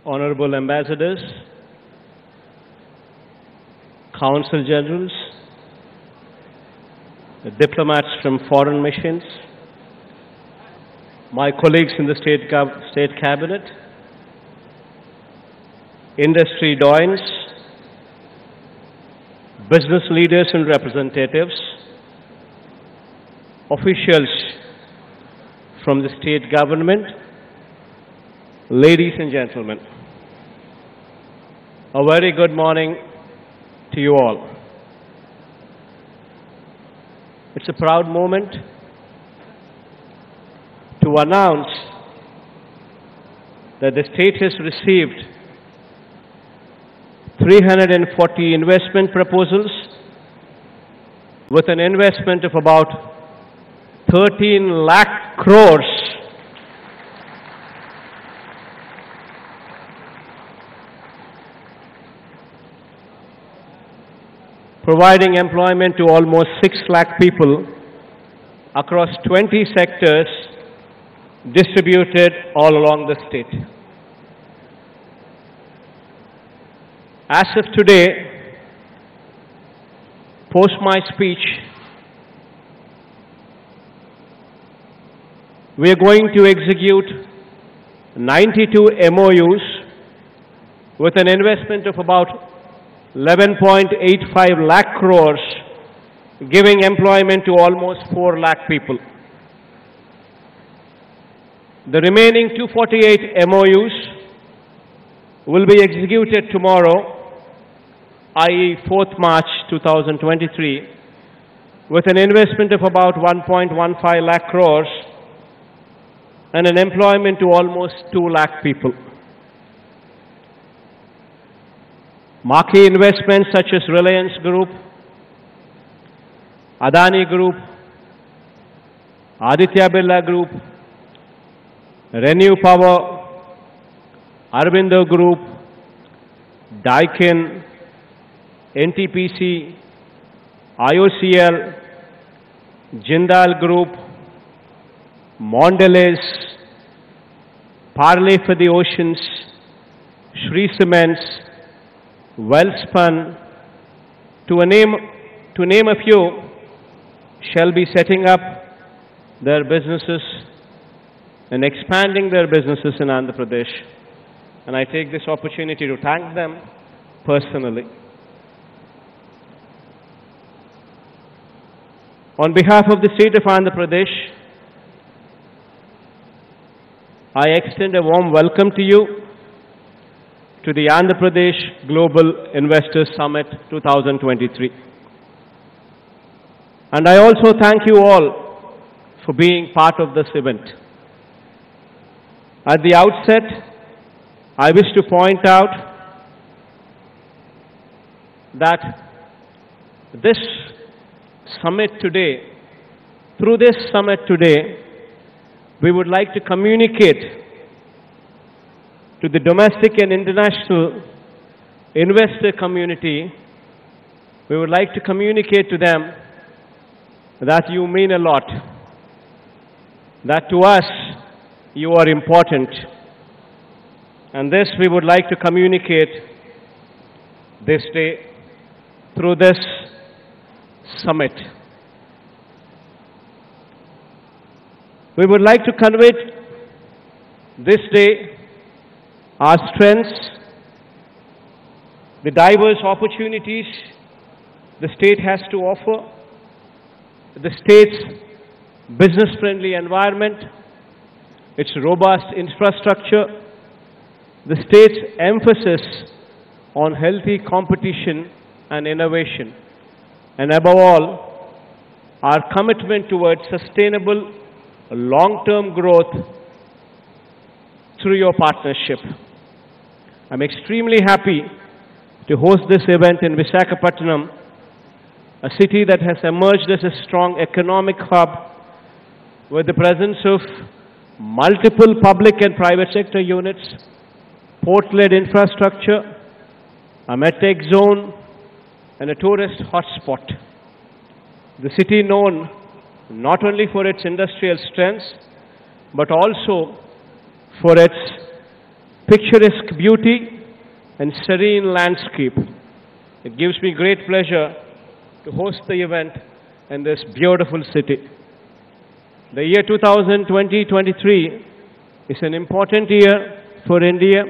Honorable Ambassadors, Consul Generals, diplomats from foreign missions, my colleagues in the State Cabinet, industry doyens, business leaders and representatives, officials from the state government, ladies and gentlemen, a very good morning to you all. It's a proud moment to announce that the state has received 340 investment proposals with an investment of about 13 lakh crores providing employment to almost 6 lakh people across 20 sectors distributed all along the state. As of today, post my speech, we are going to execute 92 MOUs with an investment of about 11.85 lakh crores, giving employment to almost 4 lakh people. The remaining 248 MOUs will be executed tomorrow, i.e. 4th March 2023, with an investment of about 1.15 lakh crores and an employment to almost 2 lakh people. Marquee investments such as Reliance Group, Adani Group, Aditya Birla Group, Renew Power, Aurobindo Group, Daikin, NTPC, IOCL, Jindal Group, Mondelez, Parley for the Oceans, Shree Cements, Wellspun, to name a few, shall be setting up their businesses and expanding their businesses in Andhra Pradesh. And I take this opportunity to thank them personally. On behalf of the state of Andhra Pradesh, I extend a warm welcome to you to the Andhra Pradesh Global Investors Summit 2023. And I also thank you all for being part of this event. At the outset, I wish to point out that this summit today, through this summit today, we would like to communicate to the domestic and international investor community, we would like to communicate to them that you mean a lot, that to us you are important. And this we would like to communicate this day through this summit. We would like to convey this day our strengths, the diverse opportunities the state has to offer, the state's business-friendly environment, its robust infrastructure, the state's emphasis on healthy competition and innovation, and above all, our commitment towards sustainable long-term growth through your partnership. I'm extremely happy to host this event in Visakhapatnam, a city that has emerged as a strong economic hub with the presence of multiple public and private sector units, port-led infrastructure, a medtech zone, and a tourist hotspot. The city known not only for its industrial strengths, but also for its picturesque beauty and serene landscape. It gives me great pleasure to host the event in this beautiful city. The year 2023 is an important year for India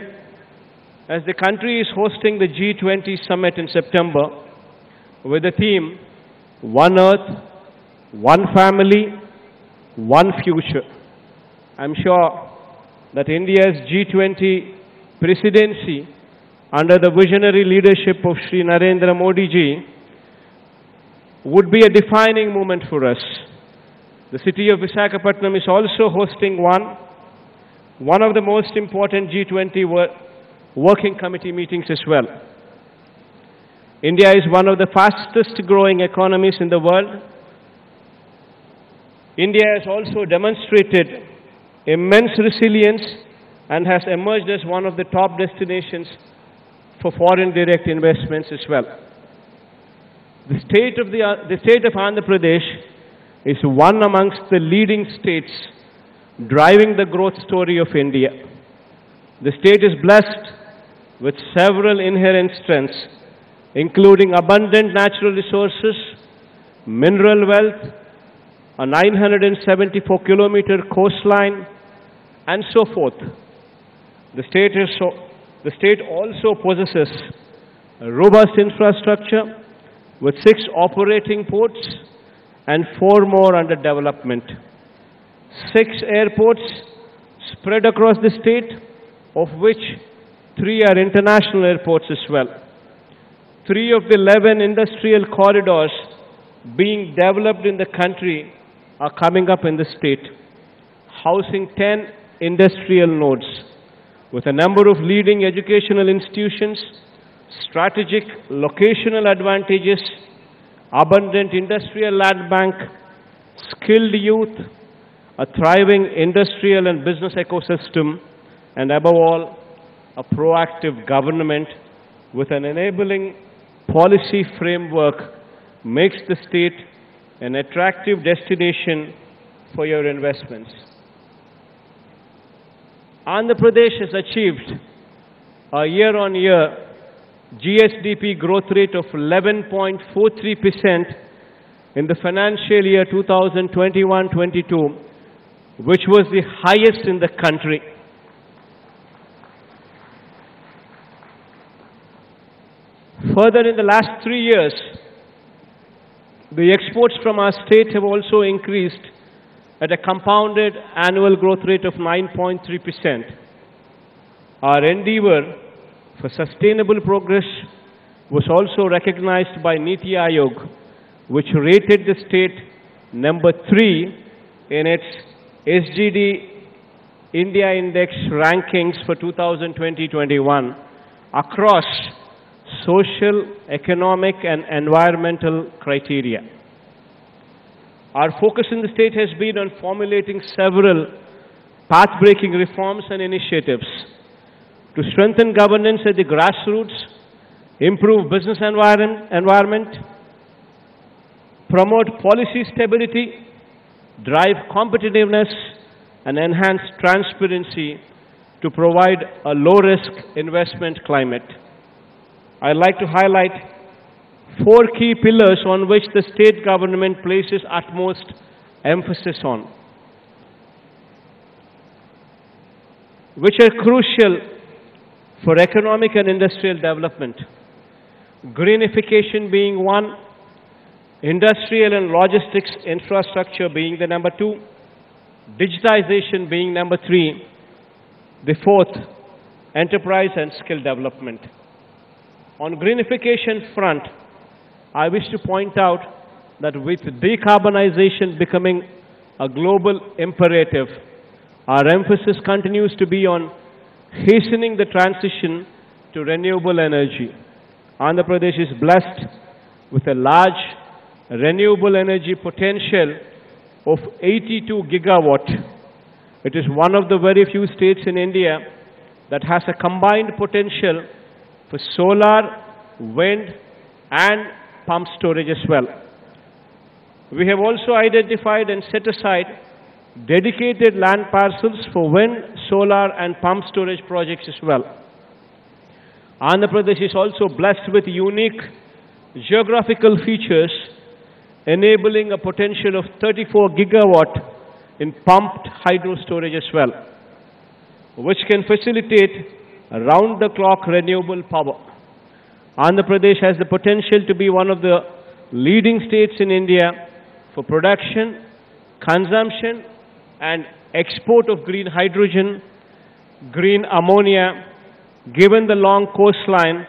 as the country is hosting the G20 summit in September with the theme, One Earth, One Family, One Future. I'm sure that India's G20 presidency under the visionary leadership of Shri Narendra Modi ji would be a defining moment for us. The city of Visakhapatnam is also hosting one of the most important G20 working committee meetings as well. India is one of the fastest growing economies in the world. India has also demonstrated immense resilience and has emerged as one of the top destinations for foreign direct investments as well. The state of Andhra Pradesh is one amongst the leading states driving the growth story of India. The state is blessed with several inherent strengths, including abundant natural resources, mineral wealth, a 974-kilometer coastline, and so forth. The state also possesses a robust infrastructure with 6 operating ports and 4 more under development. 6 airports spread across the state, of which 3 are international airports as well. 3 of the 11 industrial corridors being developed in the country are coming up in the state, housing 10 industrial nodes with a number of leading educational institutions, strategic locational advantages, abundant industrial land bank, skilled youth, a thriving industrial and business ecosystem, and above all, a proactive government with an enabling policy framework makes the state an attractive destination for your investments. Andhra Pradesh has achieved a year-on-year GSDP growth rate of 11.43% in the financial year 2021-22, which was the highest in the country. Further, in the last 3 years, the exports from our state have also increased at a compounded annual growth rate of 9.3%. Our endeavor for sustainable progress was also recognized by Niti Aayog, which rated the state number 3 in its SGD India Index rankings for 2020-21 across social, economic, and environmental criteria. Our focus in the state has been on formulating several path-breaking reforms and initiatives to strengthen governance at the grassroots, improve business environment, promote policy stability, drive competitiveness, and enhance transparency to provide a low-risk investment climate. I'd like to highlight 4 key pillars on which the state government places utmost emphasis on, which are crucial for economic and industrial development. Greenification being 1, industrial and logistics infrastructure being the number 2, digitization being number 3, the 4th, enterprise and skill development. On greenification front, I wish to point out that with decarbonization becoming a global imperative, our emphasis continues to be on hastening the transition to renewable energy. Andhra Pradesh is blessed with a large renewable energy potential of 82 gigawatt. It is one of the very few states in India that has a combined potential for solar, wind, and pump storage as well. We have also identified and set aside dedicated land parcels for wind, solar and pump storage projects as well. Andhra Pradesh is also blessed with unique geographical features enabling a potential of 34 gigawatt in pumped hydro storage as well, which can facilitate round-the-clock renewable power. Andhra Pradesh has the potential to be one of the leading states in India for production, consumption and export of green hydrogen, green ammonia, given the long coastline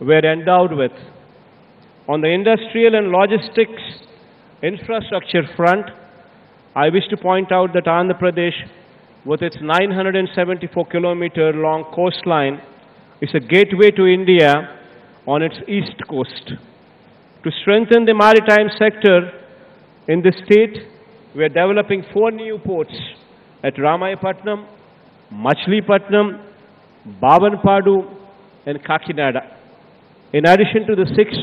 we're endowed with. On the industrial and logistics infrastructure front, I wish to point out that Andhra Pradesh, with its 974-kilometer long coastline, is a gateway to India on its east coast. To strengthen the maritime sector in the state, we are developing 4 new ports at Ramayapatnam, Machilipatnam, Bavanpadu and Kakinada, in addition to the 6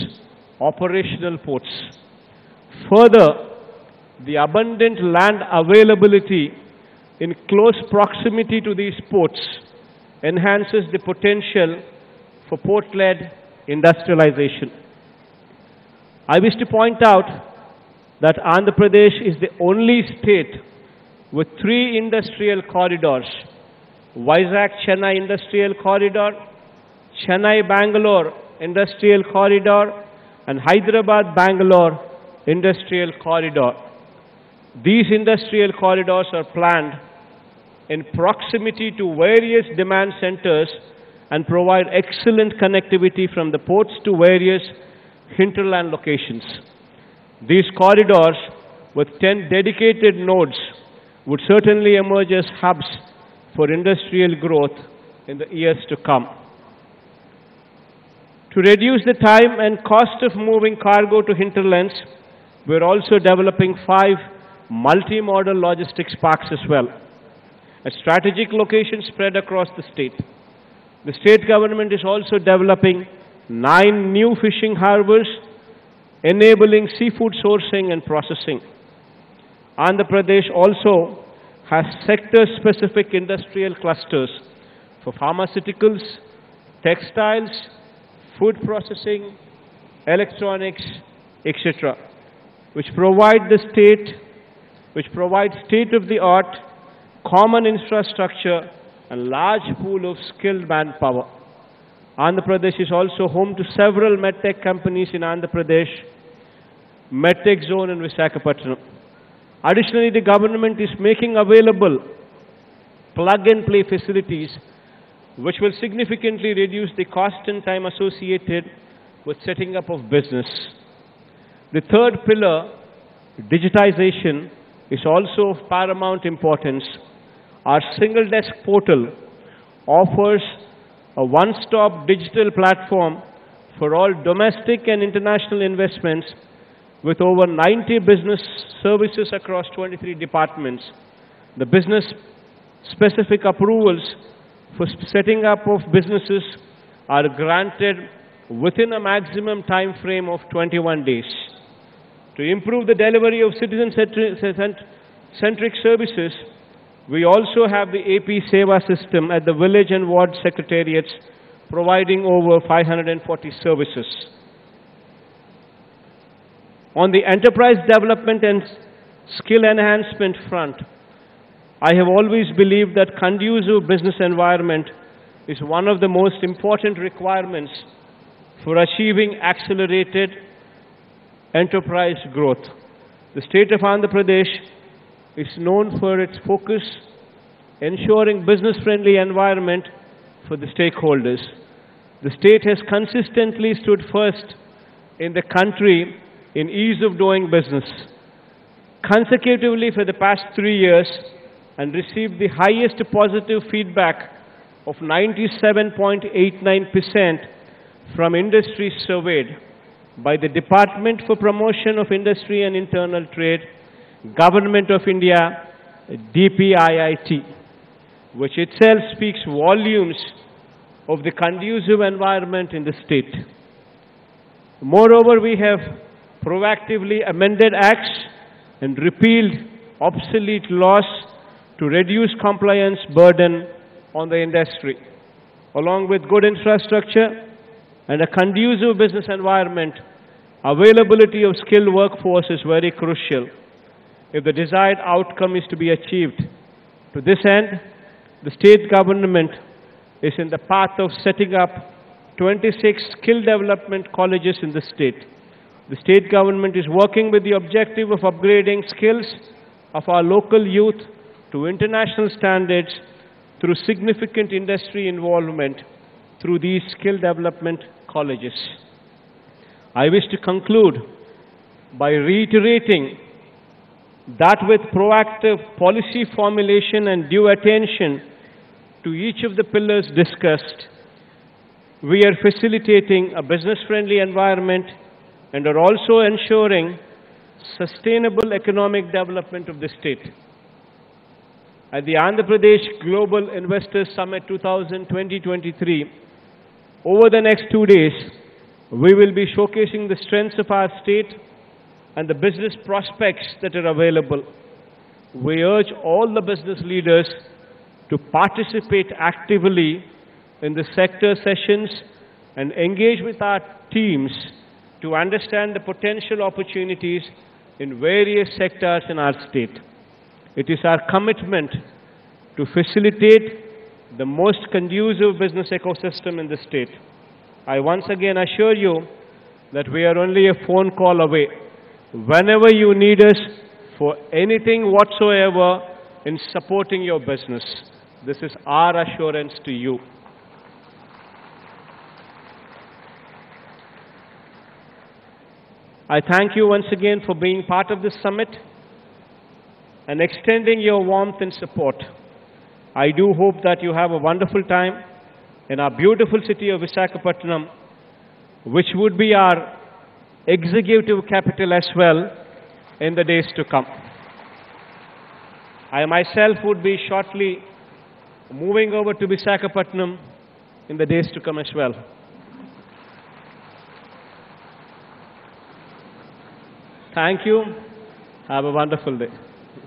operational ports. Further, the abundant land availability in close proximity to these ports enhances the potential for port-led industrialization. I wish to point out that Andhra Pradesh is the only state with 3 industrial corridors: Vizag-Chennai Industrial Corridor, Chennai-Bangalore Industrial Corridor, and Hyderabad-Bangalore Industrial Corridor. These industrial corridors are planned in proximity to various demand centers and provide excellent connectivity from the ports to various hinterland locations. These corridors, with 10 dedicated nodes, would certainly emerge as hubs for industrial growth in the years to come. To reduce the time and cost of moving cargo to hinterlands, we are also developing 5 multi-modal logistics parks as well, at strategic locations spread across the state. The state government is also developing 9 new fishing harbors, enabling seafood sourcing and processing. Andhra Pradesh also has sector-specific industrial clusters for pharmaceuticals, textiles, food processing, electronics, etc., which provide state-of-the-art common infrastructure and large pool of skilled manpower. Andhra Pradesh is also home to several medtech companies in Andhra Pradesh, medtech zone in Visakhapatnam. Additionally, the government is making available plug-and-play facilities which will significantly reduce the cost and time associated with setting up of business. The third pillar, digitization, is also of paramount importance. Our single desk portal offers a one-stop digital platform for all domestic and international investments with over 90 business services across 23 departments. The business-specific approvals for setting up of businesses are granted within a maximum time frame of 21 days. To improve the delivery of citizen-centric services, we also have the AP Seva system at the village and ward secretariats, providing over 540 services. On the enterprise development and skill enhancement front, I have always believed that conducive business environment is one of the most important requirements for achieving accelerated enterprise growth. The state of Andhra Pradesh is known for its focus ensuring business-friendly environment for the stakeholders. The state has consistently stood first in the country in ease of doing business, consecutively for the past 3 years, and received the highest positive feedback of 97.89% from industry surveyed by the Department for Promotion of Industry and Internal Trade, Government of India, DPIIT, which itself speaks volumes of the conducive environment in the state. Moreover, we have proactively amended acts and repealed obsolete laws to reduce compliance burden on the industry. Along with good infrastructure and a conducive business environment, availability of skilled workforce is very crucial if the desired outcome is to be achieved. To this end, the state government is in the path of setting up 26 skill development colleges in the state. The state government is working with the objective of upgrading skills of our local youth to international standards through significant industry involvement through these skill development colleges. I wish to conclude by reiterating that with proactive policy formulation and due attention to each of the pillars discussed, we are facilitating a business-friendly environment and are also ensuring sustainable economic development of the state. At the Andhra Pradesh Global Investors Summit 2023, over the next 2 days, we will be showcasing the strengths of our state and the business prospects that are available. We urge all the business leaders to participate actively in the sector sessions and engage with our teams to understand the potential opportunities in various sectors in our state. It is our commitment to facilitate the most conducive business ecosystem in the state. I once again assure you that we are only a phone call away. Whenever you need us for anything whatsoever in supporting your business, this is our assurance to you. I thank you once again for being part of this summit and extending your warmth and support. I do hope that you have a wonderful time in our beautiful city of Visakhapatnam, which would be our executive capital as well in the days to come. I myself would be shortly moving over to Visakhapatnam in the days to come as well. Thank you. Have a wonderful day.